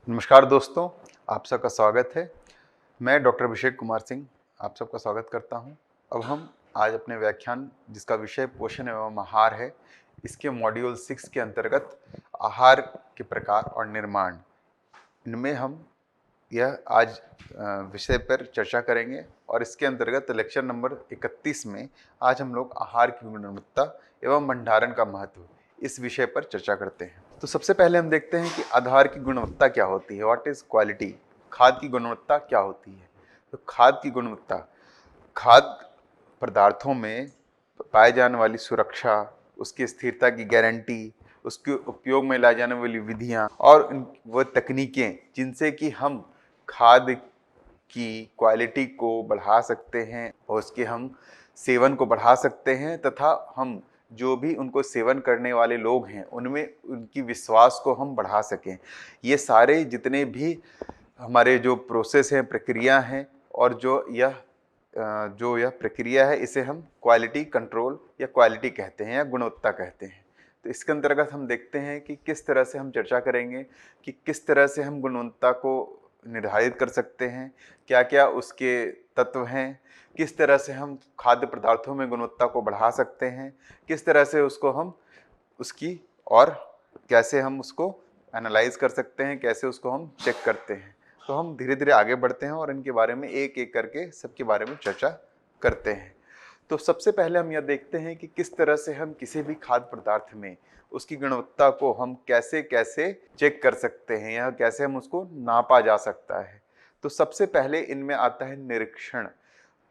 नमस्कार दोस्तों, आप सबका स्वागत है। मैं डॉक्टर अभिषेक कुमार सिंह आप सबका स्वागत करता हूं। अब हम आज अपने व्याख्यान जिसका विषय पोषण एवं आहार है, इसके मॉड्यूल 6 के अंतर्गत आहार के प्रकार और निर्माण, इनमें हम यह आज विषय पर चर्चा करेंगे। और इसके अंतर्गत लेक्चर नंबर 31 में आज हम लोग आहार की गुणवत्ता एवं भंडारण का महत्व, इस विषय पर चर्चा करते हैं। तो सबसे पहले हम देखते हैं कि आहार की गुणवत्ता क्या होती है, व्हाट इज क्वालिटी। खाद्य की गुणवत्ता क्या होती है? तो खाद्य की गुणवत्ता खाद्य पदार्थों में पाए जाने वाली सुरक्षा, उसकी स्थिरता की गारंटी, उसके उपयोग में लाई जाने वाली विधियां और वह तकनीकें जिनसे कि हम खाद्य की क्वालिटी को बढ़ा सकते हैं और उसके हम सेवन को बढ़ा सकते हैं, तथा हम जो भी उनको सेवन करने वाले लोग हैं उनमें उनकी विश्वास को हम बढ़ा सकें। ये सारे जितने भी हमारे जो प्रोसेस हैं, प्रक्रिया हैं, और जो यह प्रक्रिया है, इसे हम क्वालिटी कंट्रोल या क्वालिटी कहते हैं या गुणवत्ता कहते हैं। तो इसके अंतर्गत हम देखते हैं कि किस तरह से हम चर्चा करेंगे कि किस तरह से हम गुणवत्ता को निर्धारित कर सकते हैं, क्या क्या उसके तत्व हैं, किस तरह से हम खाद्य पदार्थों में गुणवत्ता को बढ़ा सकते हैं, किस तरह से उसको हम उसकी और कैसे हम उसको एनालाइज कर सकते हैं, कैसे उसको हम चेक करते हैं। तो हम धीरे धीरे आगे बढ़ते हैं और इनके बारे में एक एक करके सबके बारे में चर्चा करते हैं। तो सबसे पहले हम यह देखते हैं कि किस तरह से हम किसी भी खाद्य पदार्थ में उसकी गुणवत्ता को हम कैसे कैसे चेक कर सकते हैं या कैसे हम उसको नापा जा सकता है। तो सबसे पहले इनमें आता है निरीक्षण।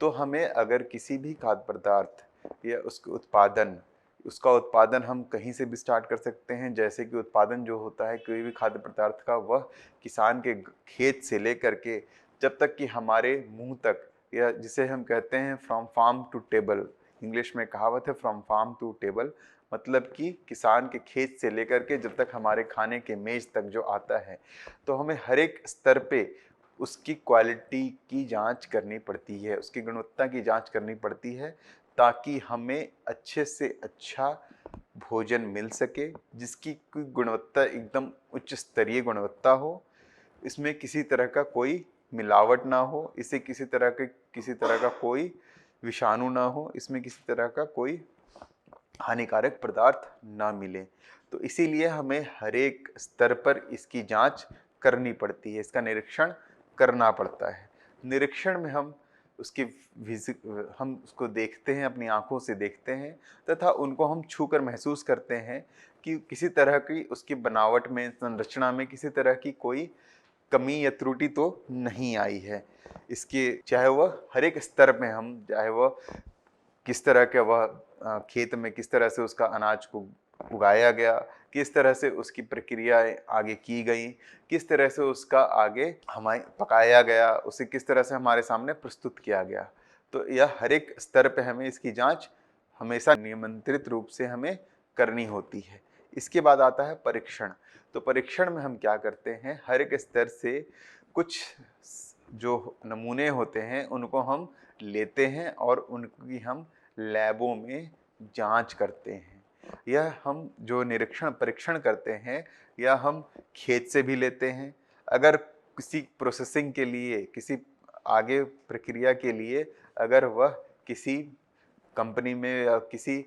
तो हमें अगर किसी भी खाद्य पदार्थ या उसका उत्पादन हम कहीं से भी स्टार्ट कर सकते हैं। जैसे कि उत्पादन जो होता है कोई भी खाद्य पदार्थ का, वह किसान के खेत से लेकर के जब तक कि हमारे मुंह तक, या जिसे हम कहते हैं from farm to table, English में कहावत है फ्रॉम फार्म टू टेबल, मतलब कि किसान के खेत से लेकर के जब तक हमारे खाने के मेज तक जो आता है, तो हमें हर एक स्तर पे उसकी क्वालिटी की जांच करनी पड़ती है, उसकी गुणवत्ता की जांच करनी पड़ती है, ताकि हमें अच्छे से अच्छा भोजन मिल सके जिसकी गुणवत्ता एकदम उच्च स्तरीय गुणवत्ता हो, इसमें किसी तरह का कोई मिलावट ना हो, इसे किसी तरह का कोई विषाणु ना हो, इसमें किसी तरह का कोई हानिकारक पदार्थ ना मिले। तो इसीलिए हमें हर एक स्तर पर इसकी जांच करनी पड़ती है, इसका निरीक्षण करना पड़ता है। निरीक्षण में हम उसको देखते हैं, अपनी आंखों से देखते हैं, तथा उनको हम छूकर महसूस करते हैं कि किसी तरह की उसकी बनावट में, संरचना में किसी तरह की कोई कमी या त्रुटि तो नहीं आई है। इसके चाहे वह हर एक स्तर में हम, चाहे वह किस तरह के वह खेत में किस तरह से उसका अनाज को उगाया गया, किस तरह से उसकी प्रक्रियाएं आगे की गई, किस तरह से उसका आगे हमें पकाया गया, उसे किस तरह से हमारे सामने प्रस्तुत किया गया। तो यह हर एक स्तर पे हमें इसकी जांच हमेशा नियंत्रित रूप से हमें करनी होती है। इसके बाद आता है परीक्षण। तो परीक्षण में हम क्या करते हैं, हर एक स्तर से कुछ जो नमूने होते हैं उनको हम लेते हैं और उनकी हम लैबों में जांच करते हैं। यह हम जो निरीक्षण परीक्षण करते हैं, यह हम खेत से भी लेते हैं। अगर किसी प्रोसेसिंग के लिए, किसी आगे प्रक्रिया के लिए अगर वह किसी कंपनी में या किसी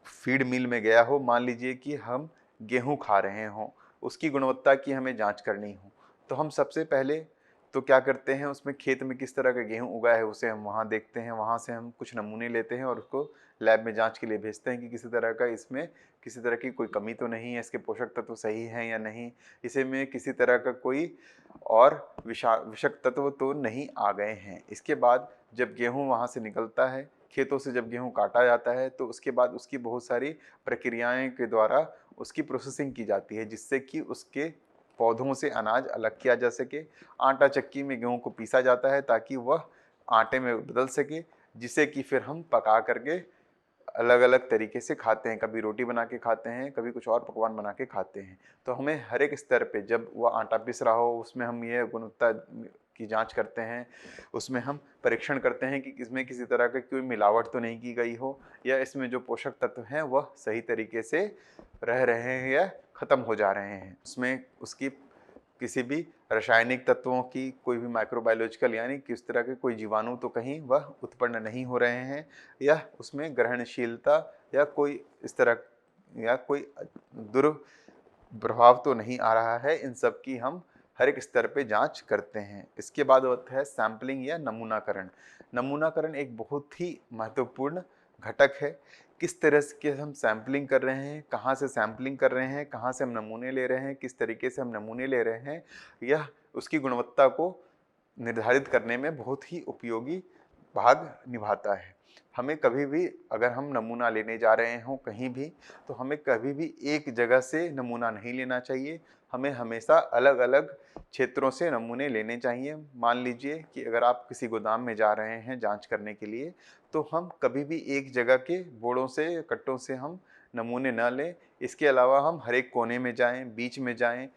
फीड मिल में गया हो, मान लीजिए कि हम गेहूं खा रहे हों, उसकी गुणवत्ता की हमें जांच करनी हो, तो हम सबसे पहले तो क्या करते हैं, उसमें खेत में किस तरह का गेहूं उगा है उसे हम वहाँ देखते हैं, वहाँ से हम कुछ नमूने लेते हैं और उसको लैब में जांच के लिए भेजते हैं कि किसी तरह का इसमें किसी तरह की कोई कमी तो नहीं है, इसके पोषक तत्व सही हैं या नहीं, इसे में किसी तरह का कोई और विषक तत्व तो नहीं आ गए हैं। इसके बाद जब गेहूं वहाँ से निकलता है, खेतों से जब गेहूं काटा जाता है, तो उसके बाद उसकी बहुत सारी प्रक्रियाएं के द्वारा उसकी प्रोसेसिंग की जाती है, जिससे कि उसके पौधों से अनाज अलग किया जा सके। आटा चक्की में गेहूं को पीसा जाता है ताकि वह आटे में बदल सके, जिसे कि फिर हम पका करके अलग अलग तरीके से खाते हैं। कभी रोटी बना के खाते हैं, कभी कुछ और पकवान बना के खाते हैं। तो हमें हर एक स्तर पे जब वह आटा पिस रहा हो, उसमें हम ये गुणवत्ता की जांच करते हैं, उसमें हम परीक्षण करते हैं कि इसमें किसी तरह की कोई मिलावट तो नहीं की गई हो, या इसमें जो पोषक तत्व हैं वह सही तरीके से रह रहे हैं या खत्म हो जा रहे हैं। उसमें उसकी किसी भी रासायनिक तत्वों की, कोई भी माइक्रोबायोलॉजिकल यानी किस तरह के कोई जीवाणु तो कहीं वह उत्पन्न नहीं हो रहे हैं, या उसमें ग्रहणशीलता या कोई इस तरह या कोई दुष्प्रभाव तो नहीं आ रहा है। इन सब की हम हर एक स्तर पे जांच करते हैं। इसके बाद होता है सैंपलिंग या नमूनाकरण। नमूनाकरण एक बहुत ही महत्वपूर्ण घटक है। किस तरह के हम सैंपलिंग कर रहे हैं, कहाँ से सैंपलिंग कर रहे हैं, कहाँ से हम नमूने ले रहे हैं, किस तरीके से हम नमूने ले रहे हैं, यह उसकी गुणवत्ता को निर्धारित करने में बहुत ही उपयोगी भाग निभाता है। हमें कभी भी अगर हम नमूना लेने जा रहे हों कहीं भी, तो हमें कभी भी एक जगह से नमूना नहीं लेना चाहिए। हमें हमेशा अलग अलग क्षेत्रों से नमूने लेने चाहिए। मान लीजिए कि अगर आप किसी गोदाम में जा रहे हैं जांच करने के लिए, तो हम कभी भी एक जगह के बोड़ों से, कट्टों से हम नमूने न लें। इसके अलावा हम हर एक कोने में जाएं, बीच में जाएं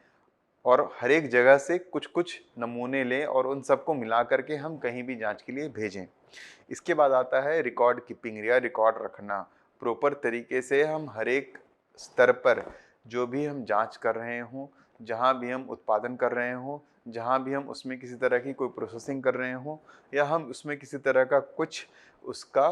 और हर एक जगह से कुछ कुछ नमूने लें और उन सबको मिला करके हम कहीं भी जांच के लिए भेजें। इसके बाद आता है रिकॉर्ड कीपिंग या रिकॉर्ड रखना। प्रॉपर तरीके से हम हर एक स्तर पर जो भी हम जांच कर रहे हों, जहां भी हम उत्पादन कर रहे हों, जहां भी हम उसमें किसी तरह की कोई प्रोसेसिंग कर रहे हों, या हम उसमें किसी तरह का कुछ उसका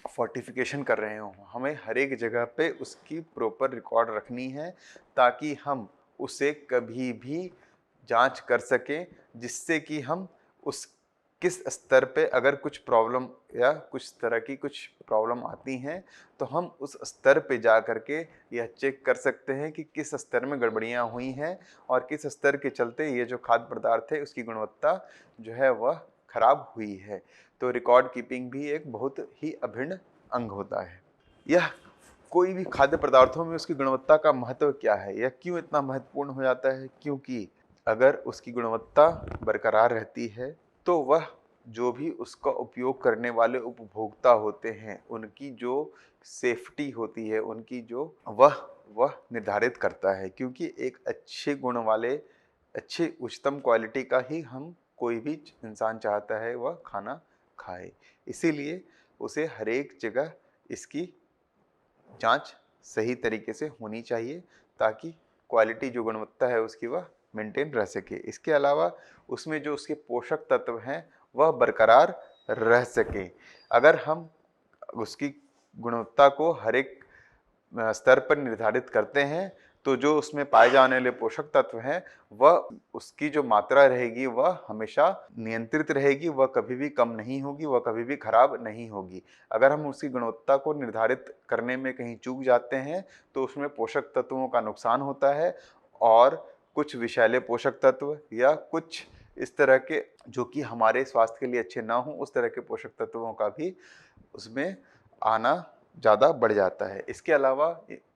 फोर्टिफिकेशन कर रहे हों, हमें हर एक जगह पे उसकी प्रॉपर रिकॉर्ड रखनी है, ताकि हम उसे कभी भी जांच कर सकें, जिससे कि हम उस किस स्तर पे अगर कुछ प्रॉब्लम या कुछ तरह की कुछ प्रॉब्लम आती हैं, तो हम उस स्तर पे जा करके यह चेक कर सकते हैं कि किस स्तर में गड़बड़ियां हुई हैं और किस स्तर के चलते ये जो खाद्य पदार्थ है उसकी गुणवत्ता जो है वह खराब हुई है। तो रिकॉर्ड कीपिंग भी एक बहुत ही अभिन्न अंग होता है। यह कोई भी खाद्य पदार्थों में उसकी गुणवत्ता का महत्व क्या है, यह क्यों इतना महत्वपूर्ण हो जाता है? क्योंकि अगर उसकी गुणवत्ता बरकरार रहती है तो वह जो भी उसका उपयोग करने वाले उपभोक्ता होते हैं उनकी जो सेफ्टी होती है, उनकी जो वह निर्धारित करता है। क्योंकि एक अच्छे गुण वाले, अच्छे उच्चतम क्वालिटी का ही हम कोई भी इंसान चाहता है वह खाना खाए। इसीलिए उसे हर एक जगह इसकी जांच सही तरीके से होनी चाहिए, ताकि क्वालिटी जो गुणवत्ता है उसकी वह मेंटेन रह सके। इसके अलावा उसमें जो उसके पोषक तत्व हैं वह बरकरार रह सके। अगर हम उसकी गुणवत्ता को हर एक स्तर पर निर्धारित करते हैं, तो जो उसमें पाए जाने वाले पोषक तत्व हैं वह उसकी जो मात्रा रहेगी वह हमेशा नियंत्रित रहेगी, वह कभी भी कम नहीं होगी, वह कभी भी खराब नहीं होगी। अगर हम उसकी गुणवत्ता को निर्धारित करने में कहीं चूक जाते हैं तो उसमें पोषक तत्वों का नुकसान होता है, और कुछ विषैले पोषक तत्व या कुछ इस तरह के जो कि हमारे स्वास्थ्य के लिए अच्छे ना हो, उस तरह के पोषक तत्वों का भी उसमें आना ज़्यादा बढ़ जाता है। इसके अलावा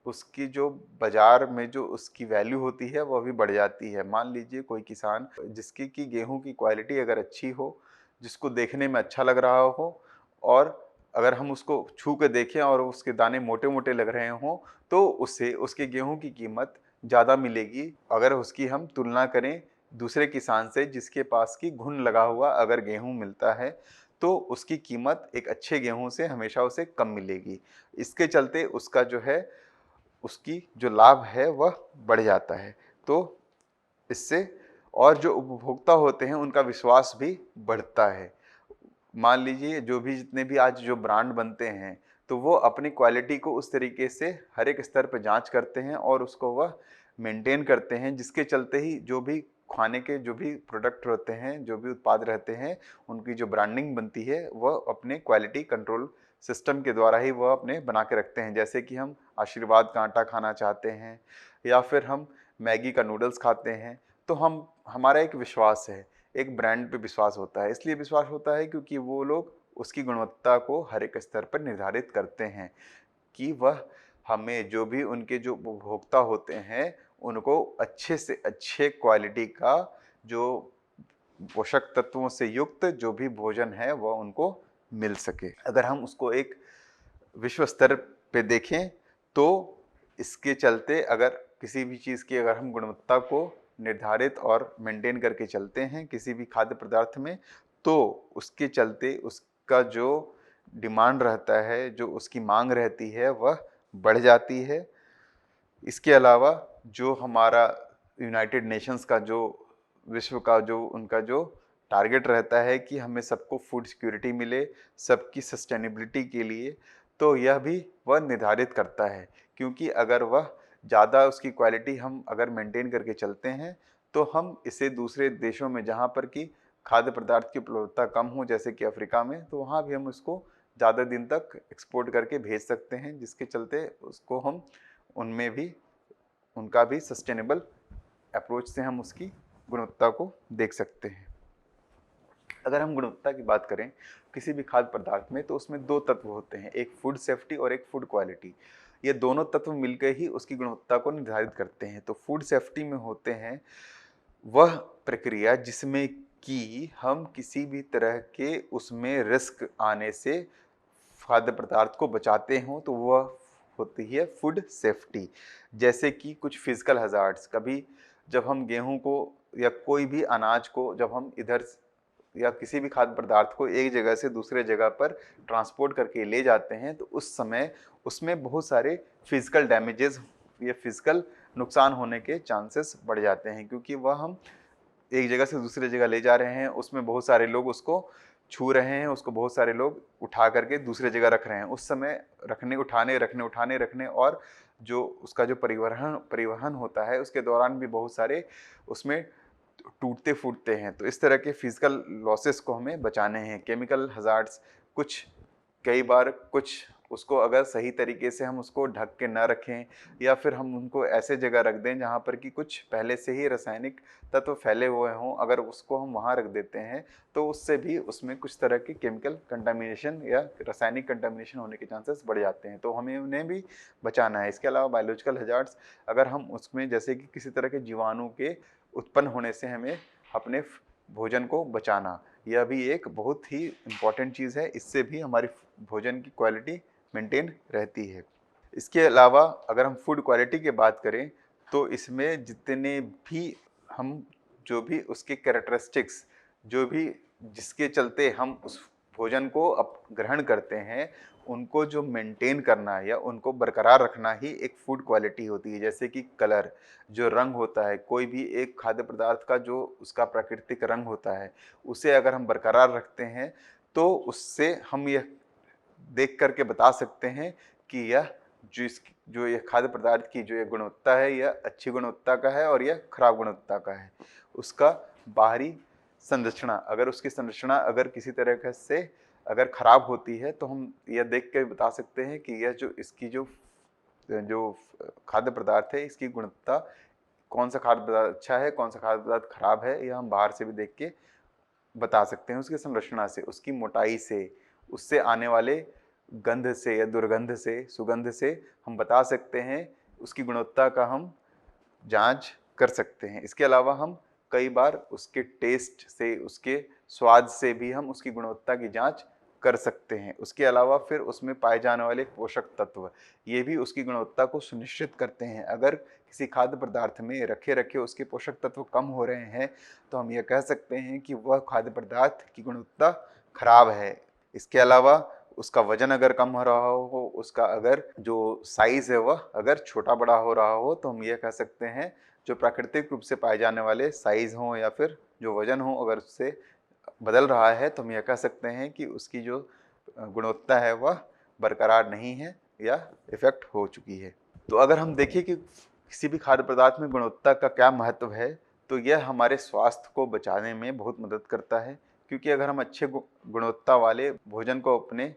उसकी जो बाजार में जो उसकी वैल्यू होती है वह भी बढ़ जाती है। मान लीजिए कोई किसान जिसकी की गेहूं की क्वालिटी अगर अच्छी हो, जिसको देखने में अच्छा लग रहा हो, और अगर हम उसको छू के देखें और उसके दाने मोटे मोटे लग रहे हों, तो उससे उसके गेहूं की कीमत ज़्यादा मिलेगी। अगर उसकी हम तुलना करें दूसरे किसान से जिसके पास की घुन लगा हुआ अगर गेहूं मिलता है, तो उसकी कीमत एक अच्छे गेहूं से हमेशा उसे कम मिलेगी। इसके चलते उसका जो है, उसकी जो लाभ है वह बढ़ जाता है। तो इससे और जो उपभोक्ता होते हैं उनका विश्वास भी बढ़ता है। मान लीजिए जो भी जितने भी आज जो ब्रांड बनते हैं, तो वो अपनी क्वालिटी को उस तरीके से हर एक स्तर पर जांच करते हैं और उसको वह मेंटेन करते हैं, जिसके चलते ही जो भी खाने के जो भी प्रोडक्ट होते हैं, जो भी उत्पाद रहते हैं, उनकी जो ब्रांडिंग बनती है वह अपने क्वालिटी कंट्रोल सिस्टम के द्वारा ही वह अपने बना के रखते हैं। जैसे कि हम आशीर्वाद का आटा खाना चाहते हैं या फिर हम मैगी का नूडल्स खाते हैं, तो हम हमारा एक विश्वास है, एक ब्रांड पे विश्वास होता है। इसलिए विश्वास होता है क्योंकि वो लोग उसकी गुणवत्ता को हर एक स्तर पर निर्धारित करते हैं कि वह हमें जो भी उनके जो उपभोक्ता होते हैं उनको अच्छे से अच्छे क्वालिटी का जो पोषक तत्वों से युक्त जो भी भोजन है वह उनको मिल सके। अगर हम उसको एक विश्व स्तर पे देखें तो इसके चलते अगर किसी भी चीज़ की अगर हम गुणवत्ता को निर्धारित और मेंटेन करके चलते हैं किसी भी खाद्य पदार्थ में, तो उसके चलते उसका जो डिमांड रहता है, जो उसकी मांग रहती है वह बढ़ जाती है। इसके अलावा जो हमारा यूनाइटेड नेशंस का जो विश्व का जो उनका जो टारगेट रहता है कि हमें सबको फूड सिक्योरिटी मिले, सबकी सस्टेनेबिलिटी के लिए, तो यह भी वह निर्धारित करता है। क्योंकि अगर वह ज़्यादा उसकी क्वालिटी हम अगर मेंटेन करके चलते हैं तो हम इसे दूसरे देशों में जहाँ पर कि खाद्य पदार्थ की उपलब्धता कम हो, जैसे कि अफ्रीका में, तो वहाँ भी हम उसको ज़्यादा दिन तक एक्सपोर्ट करके भेज सकते हैं, जिसके चलते उसको हम उनमें भी उनका भी सस्टेनेबल अप्रोच से हम उसकी गुणवत्ता को देख सकते हैं। अगर हम गुणवत्ता की बात करें किसी भी खाद्य पदार्थ में, तो उसमें दो तत्व होते हैं, एक फूड सेफ्टी और एक फूड क्वालिटी। ये दोनों तत्व मिलकर ही उसकी गुणवत्ता को निर्धारित करते हैं। तो फूड सेफ्टी में होते हैं वह प्रक्रिया जिसमें कि हम किसी भी तरह के उसमें रिस्क आने से खाद्य पदार्थ को बचाते हों, तो वह होती है फूड सेफ्टी। जैसे कि कुछ फिजिकल हजार्ड्स, कभी जब हम गेहूं को या कोई भी अनाज को जब हम इधर या किसी भी खाद्य पदार्थ को एक जगह से दूसरे जगह पर ट्रांसपोर्ट करके ले जाते हैं, तो उस समय उसमें बहुत सारे फिजिकल डैमेजेस या फिजिकल नुकसान होने के चांसेस बढ़ जाते हैं। क्योंकि वह हम एक जगह से दूसरी जगह ले जा रहे हैं, उसमें बहुत सारे लोग उसको छू रहे हैं, उसको बहुत सारे लोग उठा करके दूसरे जगह रख रहे हैं। उस समय रखने और जो उसका जो परिवहन होता है उसके दौरान भी बहुत सारे उसमें टूटते फूटते हैं। तो इस तरह के फिजिकल लॉसेस को हमें बचाने हैं। केमिकल हजार्ड्स कुछ कई बार कुछ उसको अगर सही तरीके से हम उसको ढक के ना रखें या फिर हम उनको ऐसे जगह रख दें जहाँ पर कि कुछ पहले से ही रासायनिक तत्व फैले हुए हों, अगर उसको हम वहाँ रख देते हैं तो उससे भी उसमें कुछ तरह की केमिकल कंटामिनेशन या रासायनिक कंटामिनेशन होने के चांसेस बढ़ जाते हैं। तो हमें उन्हें भी बचाना है। इसके अलावा बायोलॉजिकल हजार्ड्स, अगर हम उसमें जैसे कि किसी तरह के जीवाणु के उत्पन्न होने से हमें अपने भोजन को बचाना, यह भी एक बहुत ही इम्पॉर्टेंट चीज़ है। इससे भी हमारी भोजन की क्वालिटी मेंटेन रहती है। इसके अलावा अगर हम फूड क्वालिटी की बात करें तो इसमें जितने भी हम जो भी उसके कैरेक्टरिस्टिक्स जो भी जिसके चलते हम उस भोजन को ग्रहण करते हैं, उनको जो मेंटेन करना या उनको बरकरार रखना ही एक फूड क्वालिटी होती है। जैसे कि कलर, जो रंग होता है, कोई भी एक खाद्य पदार्थ का जो उसका प्राकृतिक रंग होता है, उसे अगर हम बरकरार रखते हैं तो उससे हम यह देख करके बता सकते हैं कि यह जो यह खाद्य पदार्थ की जो यह गुणवत्ता है, यह अच्छी गुणवत्ता का है और यह खराब गुणवत्ता का है। उसका बाहरी संरचना, अगर उसकी संरचना अगर किसी तरह से अगर खराब होती है तो हम यह देख के बता सकते हैं कि यह जो इसकी जो जो खाद्य पदार्थ है, इसकी गुणवत्ता, कौन सा खाद्य पदार्थ अच्छा है, कौन सा खाद्य पदार्थ खराब है, यह हम बाहर से भी देख के बता सकते हैं। उसकी संरचना से, उसकी मोटाई से, उससे आने वाले गंध से या दुर्गंध से, सुगंध से हम बता सकते हैं, उसकी गुणवत्ता का हम जांच कर सकते हैं। इसके अलावा हम कई बार उसके टेस्ट से, उसके स्वाद से भी हम उसकी गुणवत्ता की जांच कर सकते हैं। उसके अलावा फिर उसमें पाए जाने वाले पोषक तत्व, ये भी उसकी गुणवत्ता को सुनिश्चित करते हैं। अगर किसी खाद्य पदार्थ में रखे रखे उसके पोषक तत्व कम हो रहे हैं तो हम यह कह सकते हैं कि वह खाद्य पदार्थ की गुणवत्ता खराब है। इसके अलावा उसका वजन अगर कम हो रहा हो, उसका अगर जो साइज है वह अगर छोटा बड़ा हो रहा हो, तो हम यह कह सकते हैं जो प्राकृतिक रूप से पाए जाने वाले साइज हों या फिर जो वजन हो अगर उससे बदल रहा है, तो हम यह कह सकते हैं कि उसकी जो गुणवत्ता है वह बरकरार नहीं है या इफेक्ट हो चुकी है। तो अगर हम देखें कि किसी भी खाद्य पदार्थ में गुणवत्ता का क्या महत्व है, तो यह हमारे स्वास्थ्य को बचाने में बहुत मदद करता है। क्योंकि अगर हम अच्छे गुणवत्ता वाले भोजन को अपने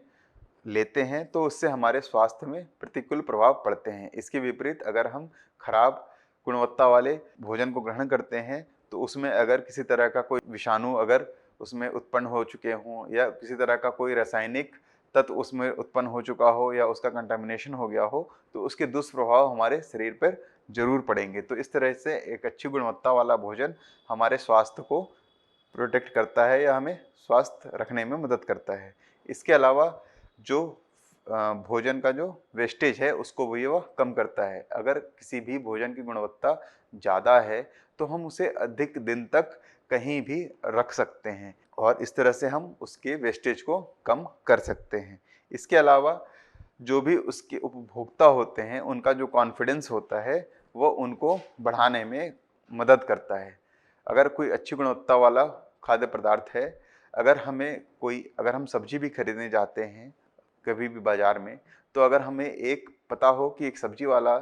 लेते हैं तो उससे हमारे स्वास्थ्य में प्रतिकूल प्रभाव पड़ते हैं। इसके विपरीत अगर हम खराब गुणवत्ता वाले भोजन को ग्रहण करते हैं तो उसमें अगर किसी तरह का कोई विषाणु अगर उसमें उत्पन्न हो चुके हों या किसी तरह का कोई रासायनिक तत्व उसमें उत्पन्न हो चुका हो या उसका कंटामिनेशन हो गया हो, तो उसके दुष्प्रभाव हमारे शरीर पर जरूर पड़ेंगे। तो इस तरह से एक अच्छी गुणवत्ता वाला भोजन हमारे स्वास्थ्य को प्रोटेक्ट करता है या हमें स्वस्थ रखने में मदद करता है। इसके अलावा जो भोजन का जो वेस्टेज है उसको भी वह कम करता है। अगर किसी भी भोजन की गुणवत्ता ज़्यादा है तो हम उसे अधिक दिन तक कहीं भी रख सकते हैं और इस तरह से हम उसके वेस्टेज को कम कर सकते हैं। इसके अलावा जो भी उसके उपभोक्ता होते हैं उनका जो कॉन्फिडेंस होता है वो उनको बढ़ाने में मदद करता है। अगर कोई अच्छी गुणवत्ता वाला खाद्य पदार्थ है, अगर हम सब्जी भी खरीदने जाते हैं कभी भी बाजार में, तो अगर हमें एक पता हो कि एक सब्जी वाला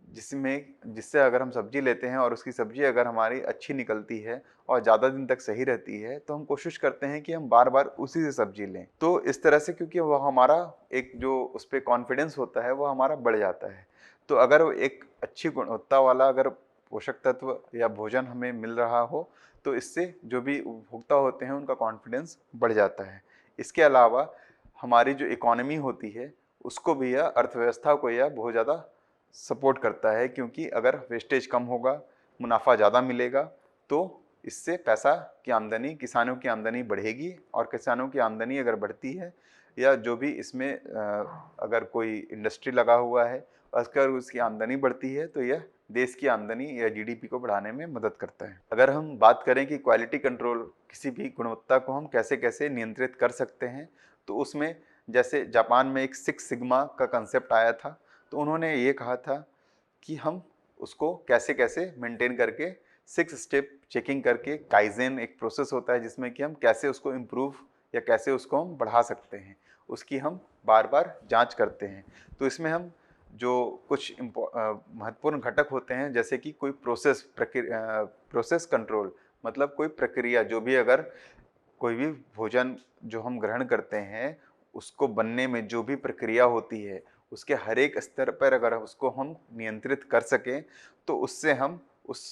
जिससे अगर हम सब्जी लेते हैं और उसकी सब्जी अगर हमारी अच्छी निकलती है और ज़्यादा दिन तक सही रहती है, तो हम कोशिश करते हैं कि हम बार बार उसी से सब्जी लें। तो इस तरह से, क्योंकि वह हमारा एक जो उस पर कॉन्फिडेंस होता है वो हमारा बढ़ जाता है। तो अगर एक अच्छी गुणवत्ता वाला अगर पोषक तत्व या भोजन हमें मिल रहा हो, तो इससे जो भी उपभोक्ता होते हैं उनका कॉन्फिडेंस बढ़ जाता है। इसके अलावा हमारी जो इकोनॉमी होती है उसको भी, यह अर्थव्यवस्था को यह बहुत ज़्यादा सपोर्ट करता है, क्योंकि अगर वेस्टेज कम होगा, मुनाफा ज़्यादा मिलेगा, तो इससे पैसा की आमदनी, किसानों की आमदनी बढ़ेगी, और किसानों की आमदनी अगर बढ़ती है, या जो भी इसमें अगर कोई इंडस्ट्री लगा हुआ है अगर उसकी आमदनी बढ़ती है, तो यह देश की आमदनी या जीडीपी को बढ़ाने में मदद करता है। अगर हम बात करें कि क्वालिटी कंट्रोल, किसी भी गुणवत्ता को हम कैसे कैसे नियंत्रित कर सकते हैं, तो उसमें जैसे जापान में एक 6 सिग्मा का कंसेप्ट आया था, तो उन्होंने ये कहा था कि हम उसको कैसे कैसे मेंटेन करके 6 स्टेप चेकिंग करके, काइजेन एक प्रोसेस होता है जिसमें कि हम कैसे उसको इम्प्रूव या कैसे उसको हम बढ़ा सकते हैं, उसकी हम बार बार जांच करते हैं। तो इसमें हम जो कुछ महत्वपूर्ण घटक होते हैं, जैसे कि कोई प्रोसेस कंट्रोल, मतलब कोई प्रक्रिया, जो भी अगर कोई भी भोजन जो हम ग्रहण करते हैं उसको बनने में जो भी प्रक्रिया होती है, उसके हर एक स्तर पर अगर उसको हम नियंत्रित कर सकें, तो उससे हम उस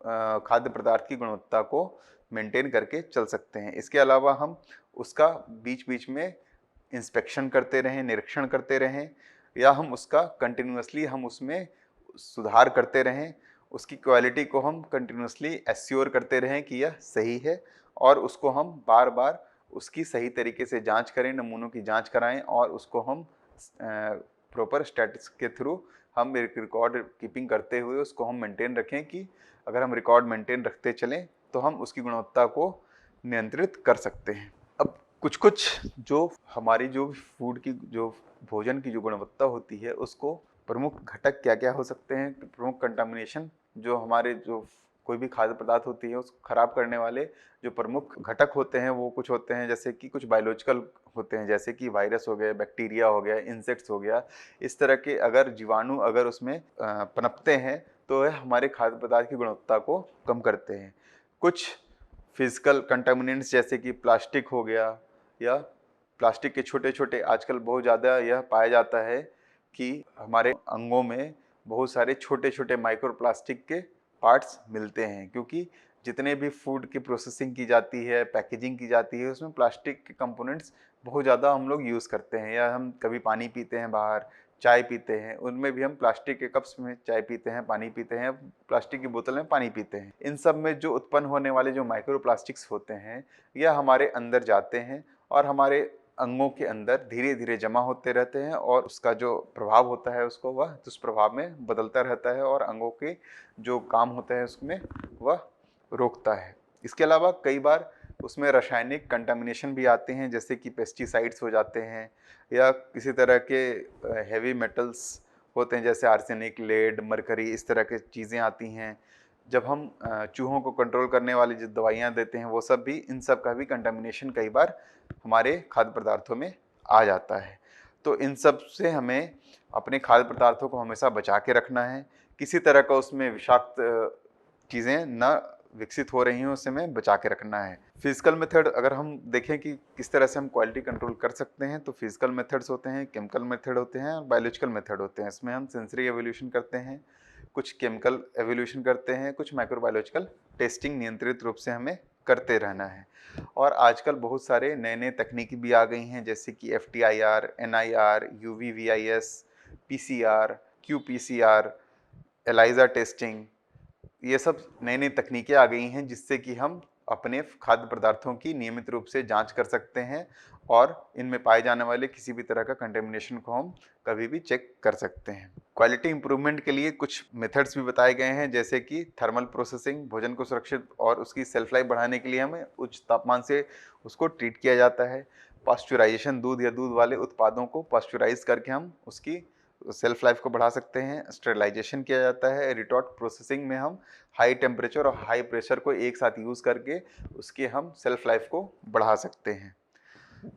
खाद्य पदार्थ की गुणवत्ता को मेंटेन करके चल सकते हैं। इसके अलावा हम उसका बीच बीच में इंस्पेक्शन करते रहें, निरीक्षण करते रहें, या हम उसका कंटिन्यूअसली हम उसमें सुधार करते रहें, उसकी क्वालिटी को हम कंटिन्यूअसली एश्योर करते रहें कि यह सही है, और उसको हम बार बार उसकी सही तरीके से जांच करें, नमूनों की जांच कराएं, और उसको हम प्रॉपर स्टैटिस्टिक्स के थ्रू हम रिकॉर्ड कीपिंग करते हुए उसको हम मेंटेन रखें, कि अगर हम रिकॉर्ड मेंटेन रखते चलें तो हम उसकी गुणवत्ता को नियंत्रित कर सकते हैं। अब कुछ कुछ जो हमारी जो फूड की, जो भोजन की जो गुणवत्ता होती है, उसको प्रमुख घटक क्या क्या हो सकते हैं, प्रमुख कंटामिनेशन जो हमारे जो कोई भी खाद्य पदार्थ होती है उसको खराब करने वाले जो प्रमुख घटक होते हैं, वो कुछ होते हैं, जैसे कि कुछ बायोलॉजिकल होते हैं, जैसे कि वायरस हो गए, बैक्टीरिया हो गया, इंसेक्ट्स हो गया। इस तरह के अगर जीवाणु अगर उसमें पनपते हैं, तो वह हमारे खाद्य पदार्थ की गुणवत्ता को कम करते हैं। कुछ फिजिकल कंटामिनेंट्स जैसे कि प्लास्टिक हो गया, या प्लास्टिक के छोटे छोटे, आजकल बहुत ज़्यादा यह पाया जाता है कि हमारे अंगों में बहुत सारे छोटे छोटे माइक्रो प्लास्टिक के पार्ट्स मिलते हैं, क्योंकि जितने भी फूड की प्रोसेसिंग की जाती है, पैकेजिंग की जाती है, उसमें प्लास्टिक के कंपोनेंट्स बहुत ज़्यादा हम लोग यूज़ करते हैं, या हम कभी पानी पीते हैं बाहर, चाय पीते हैं, उनमें भी हम प्लास्टिक के कप्स में चाय पीते हैं, पानी पीते हैं, प्लास्टिक की बोतल में पानी पीते हैं। इन सब में जो उत्पन्न होने वाले जो माइक्रो प्लास्टिक्स होते हैं, यह हमारे अंदर जाते हैं और हमारे अंगों के अंदर धीरे धीरे जमा होते रहते हैं, और उसका जो प्रभाव होता है उसको वह दुष्प्रभाव में बदलता रहता है, और अंगों के जो काम होता है उसमें वह रोकता है। इसके अलावा कई बार उसमें रासायनिक कंटामिनेशन भी आते हैं, जैसे कि पेस्टिसाइड्स हो जाते हैं, या किसी तरह के हैवी मेटल्स होते हैं, जैसे आर्सेनिक, लेड, मरकरी, इस तरह की चीज़ें आती हैं। जब हम चूहों को कंट्रोल करने वाली जो दवाइयाँ देते हैं, वो सब भी, इन सब का भी कंटामिनेशन कई बार हमारे खाद्य पदार्थों में आ जाता है। तो इन सब से हमें अपने खाद्य पदार्थों को हमेशा बचा के रखना है। किसी तरह का उसमें विषाक्त चीज़ें न विकसित हो रही हैं, उससे हमें बचा के रखना है। फिजिकल मेथड अगर हम देखें कि किस तरह से हम क्वालिटी कंट्रोल कर सकते हैं, तो फिजिकल मेथड्स होते हैं, केमिकल मेथड होते हैं, और बायोलॉजिकल मेथड होते हैं। इसमें हम सेंसरी एवोल्यूशन करते हैं, कुछ केमिकल एवोल्यूशन करते हैं, कुछ माइक्रोबायोलॉजिकल टेस्टिंग नियंत्रित रूप से हमें करते रहना है। और आजकल बहुत सारे नए नए तकनीकी भी आ गई हैं, जैसे कि FTIR, NIR, UVVIS, PCR, QPCR, ELISA testing, ये सब नई नई तकनीकें आ गई हैं, जिससे कि हम अपने खाद्य पदार्थों की नियमित रूप से जांच कर सकते हैं, और इनमें पाए जाने वाले किसी भी तरह का कंटेमिनेशन को हम कभी भी चेक कर सकते हैं। क्वालिटी इंप्रूवमेंट के लिए कुछ मेथड्स भी बताए गए हैं, जैसे कि थर्मल प्रोसेसिंग, भोजन को सुरक्षित और उसकी सेल्फ लाइफ बढ़ाने के लिए हमें उच्च तापमान से उसको ट्रीट किया जाता है। पास्चुराइजेशन, दूध या दूध वाले उत्पादों को पास्चुराइज करके हम उसकी सेल्फ लाइफ को बढ़ा सकते हैं। स्टेरिलाइजेशन किया जाता है। रिटॉर्ट प्रोसेसिंग में हम हाई टेम्परेचर और हाई प्रेशर को एक साथ यूज़ करके उसके हम सेल्फ लाइफ को बढ़ा सकते हैं।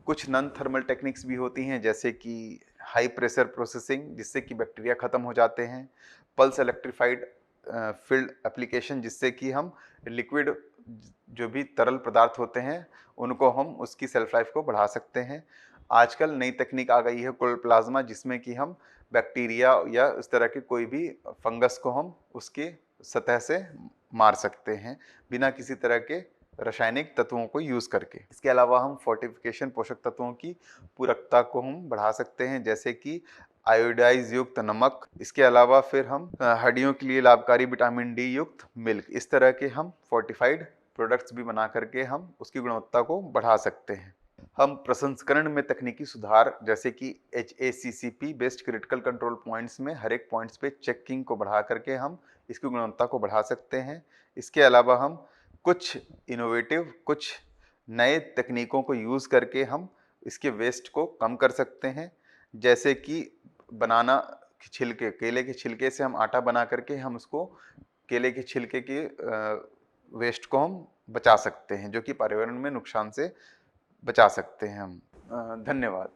कुछ नॉन थर्मल टेक्निक्स भी होती हैं, जैसे कि हाई प्रेशर प्रोसेसिंग, जिससे कि बैक्टीरिया ख़त्म हो जाते हैं। पल्स इलेक्ट्रीफाइड फील्ड एप्लीकेशन, जिससे कि हम लिक्विड जो भी तरल पदार्थ होते हैं उनको हम उसकी सेल्फ लाइफ को बढ़ा सकते हैं। आजकल नई तकनीक आ गई है कोल्ड प्लाज्मा, जिसमें कि हम बैक्टीरिया या इस तरह के कोई भी फंगस को हम उसकी सतह से मार सकते हैं बिना किसी तरह के रासायनिक तत्वों को यूज़ करके। इसके अलावा हम फोर्टिफिकेशन पोषक तत्वों की पूरकता को हम बढ़ा सकते हैं, जैसे कि आयोडाइज युक्त नमक। इसके अलावा फिर हम हड्डियों के लिए लाभकारी विटामिन डी युक्त मिल्क, इस तरह के हम फोर्टिफाइड प्रोडक्ट्स भी बना करके हम उसकी गुणवत्ता को बढ़ा सकते हैं। हम प्रसंस्करण में तकनीकी सुधार, जैसे कि HACCP based critical control points में हर एक पॉइंट्स पे चेकिंग को बढ़ा करके हम इसकी गुणवत्ता को बढ़ा सकते हैं। इसके अलावा हम कुछ इनोवेटिव, कुछ नए तकनीकों को यूज़ करके हम इसके वेस्ट को कम कर सकते हैं, जैसे कि बनाना के छिलके, केले के छिलके से हम आटा बना करके हम उसको केले के छिलके के वेस्ट को हम बचा सकते हैं, जो कि पर्यावरण में नुकसान से बचा सकते हैं हम। धन्यवाद।